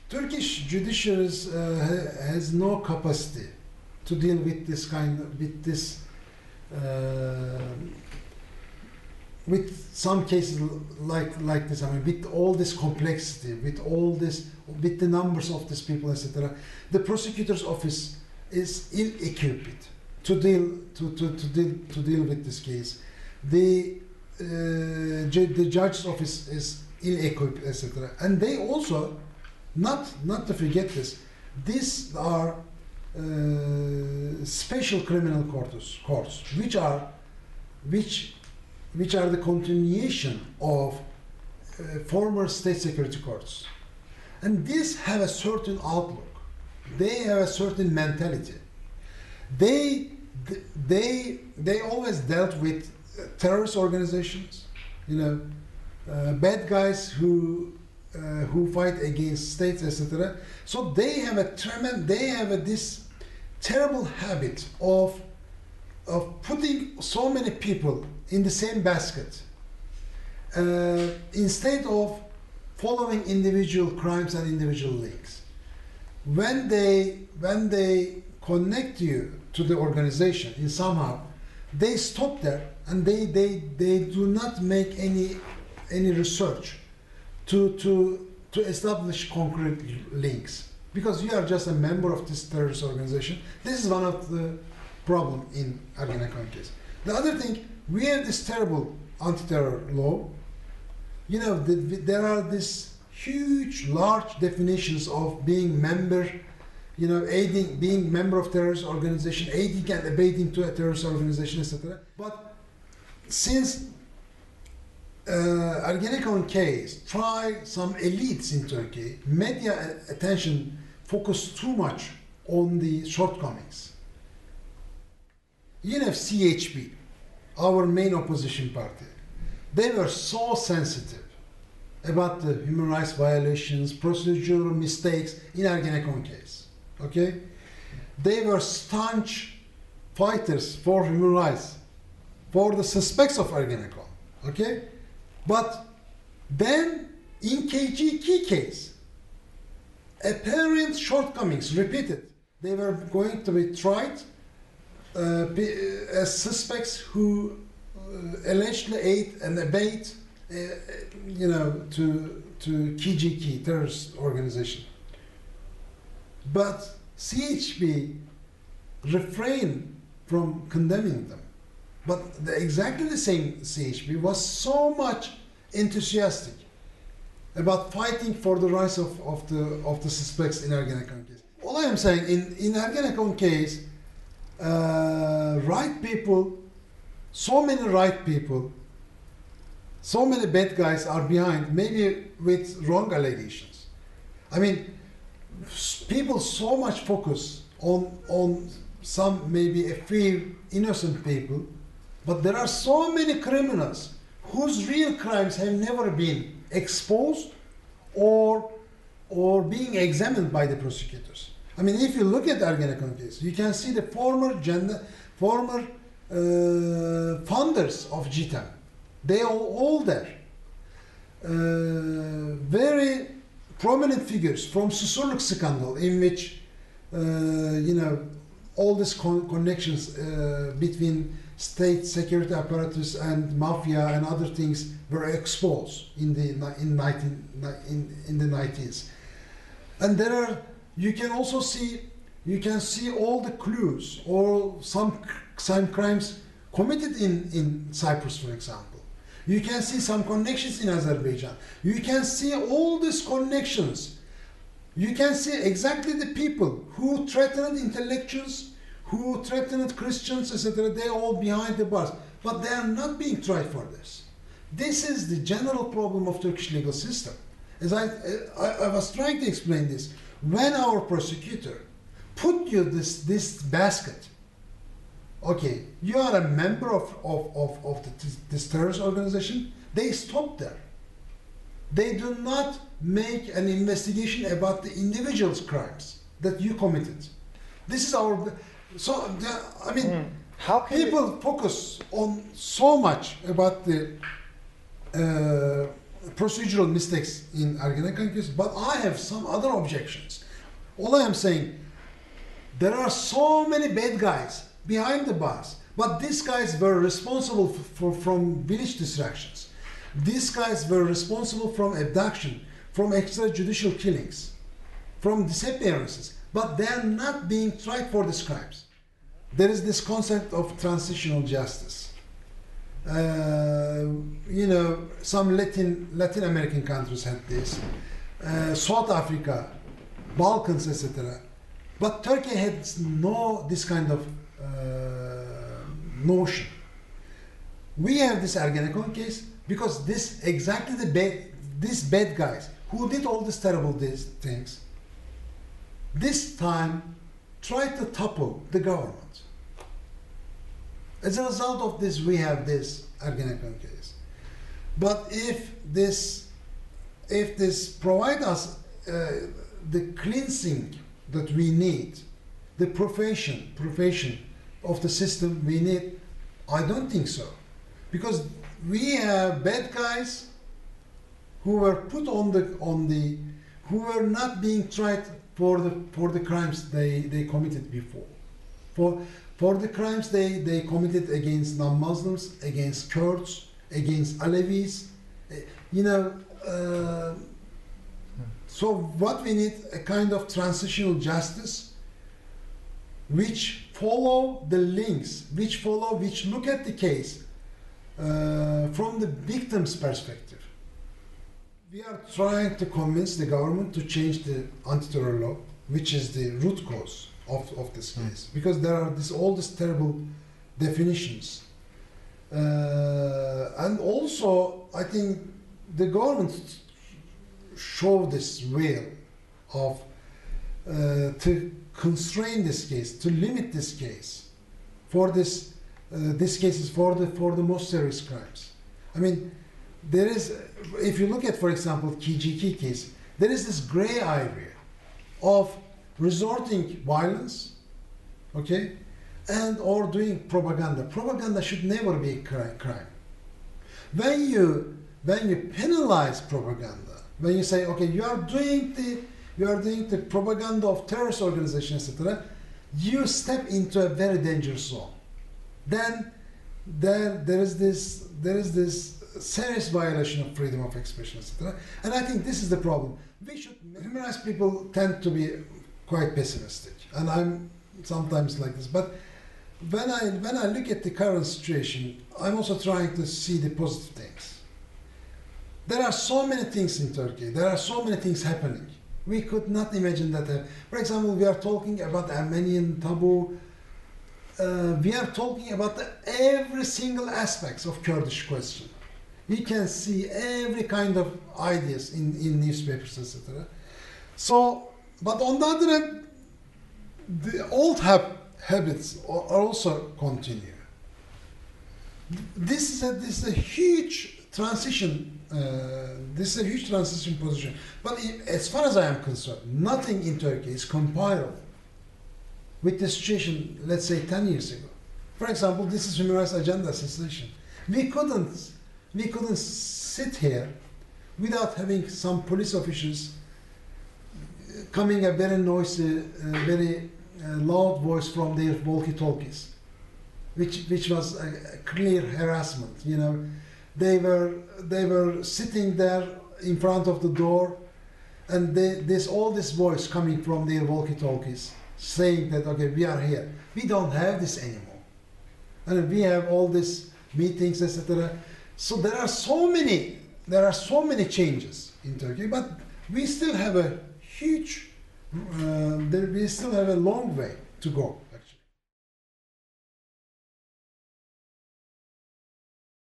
Turkish judiciary has no capacity to deal with this with some cases like this. I mean, with all this complexity, with the numbers of these people, etc. The prosecutor's office is ill-equipped to deal with this case. The judge's office is ill-equipped, etc. And they also, not to forget this, these are special criminal courts, which are the continuation of former state security courts, and these have a certain outlook. They have a certain mentality. They always dealt with terrorist organizations, bad guys who fight against states, etc. So they have this terrible habit of putting so many people in the same basket instead of following individual crimes and individual links. When they connect you to the organization in somehow, they stop there and they do not make any research to establish concrete links, because you are just a member of this terrorist organization. This is one of the problem in Ergenekon case. The other thing, we have this terrible anti-terror law. There are these huge, large definitions of being member, being member of terrorist organization, aiding and abetting to a terrorist organization, etc. But since Ergenekon case, some elites in Turkey, media attention focused too much on the shortcomings. CHP, our main opposition party, they were so sensitive about the human rights violations, procedural mistakes in Ergenekon case. Okay, they were staunch fighters for human rights, for the suspects of Ergenekon. Okay, but then in KGK case, apparent shortcomings repeated. They were going to be tried as suspects who allegedly aid and abet, to KGK, terrorist organization. But CHP refrained from condemning them. But exactly the same CHP was so much enthusiastic about fighting for the rights of the suspects in Ergenekon case. All I am saying, in Ergenekon case, right people, so many right people, so many bad guys are behind, maybe with wrong allegations. I mean, people so much focus on some, maybe a few innocent people, but there are so many criminals whose real crimes have never been exposed or being examined by the prosecutors. I mean, if you look at the Ergenekon case, you can see the former founders of GTAM. They are all there. Very prominent figures from Susurluk scandal, in which all these connections between state security apparatus and mafia and other things were exposed in the 90s. And there are, you can see all the clues, or some crimes committed in Cyprus, for example. You can see some connections in Azerbaijan. You can see all these connections. You can see exactly the people who threatened intellectuals, who threatened Christians, etc. They're all behind the bars. But they are not being tried for this. This is the general problem of Turkish legal system. As I was trying to explain this, when our prosecutor put you this basket, okay, you are a member of this terrorist organization, they stop there. They do not make an investigation about the individual's crimes that you committed. This is our... So, I mean, how can people focus on so much about the procedural mistakes in Ergenekon case, but I have some other objections. All I am saying, there are so many bad guys behind the bars, but these guys were responsible from village distractions. These guys were responsible from abduction, from extrajudicial killings, from disappearances, but they are not being tried for these crimes. There is this concept of transitional justice. You know, some Latin American countries had this, South Africa, Balkans, etc. But Turkey had no this kind of notion. We have this Ergenekon case because this exactly these bad guys who did all these terrible things, this time tried to topple the government. As a result of this, we have this Ergenekon case. But if this provide us the cleansing that we need, the profession of the system we need, I don't think so, because we have bad guys who were put who were not being tried for the crimes they committed before, for the crimes they committed against non-Muslims, against Kurds, against Alevis, you know. So what we need, a kind of transitional justice which follow the links, which look at the case from the victim's perspective. We are trying to convince the government to change the anti-terror law, which is the root cause of this case, because there are all these terrible definitions. And also, I think the government show this will of to constrain this case, to limit this case for this cases for the most serious crimes. I mean, there is, if you look at, for example, KGK case, there is this gray area of resorting violence, okay, and or doing propaganda. Propaganda should never be a crime. When you penalize propaganda, when you say, okay, you are doing the propaganda of terrorist organizations, etc., you step into a very dangerous zone. Then there is this serious violation of freedom of expression, etc. And I think this is the problem. Human rights people tend to be quite pessimistic, and I'm sometimes like this. But when I look at the current situation, I'm also trying to see the positive things. There are so many things in Turkey. There are so many things happening. We could not imagine that. For example, we are talking about Armenian taboo. We are talking about every single aspects of Kurdish question. We can see every kind of ideas in newspapers, etc. So, but on the other hand, the old habits are also continue. This is a huge transition. This is a huge transition position. But as far as I am concerned, nothing in Turkey is comparable with the situation, let's say, 10 years ago. For example, this is human rights agenda assassination. We couldn't sit here without having some police officials coming a very noisy, very loud voice from their walkie-talkies, which was a clear harassment. You know, they were sitting there in front of the door, and there's all this voice coming from their walkie-talkies saying that, okay, we are here. We don't have this anymore, and we have all these meetings, etc. So there are so many changes in Turkey, but we still have a huge, we still have a long way to go.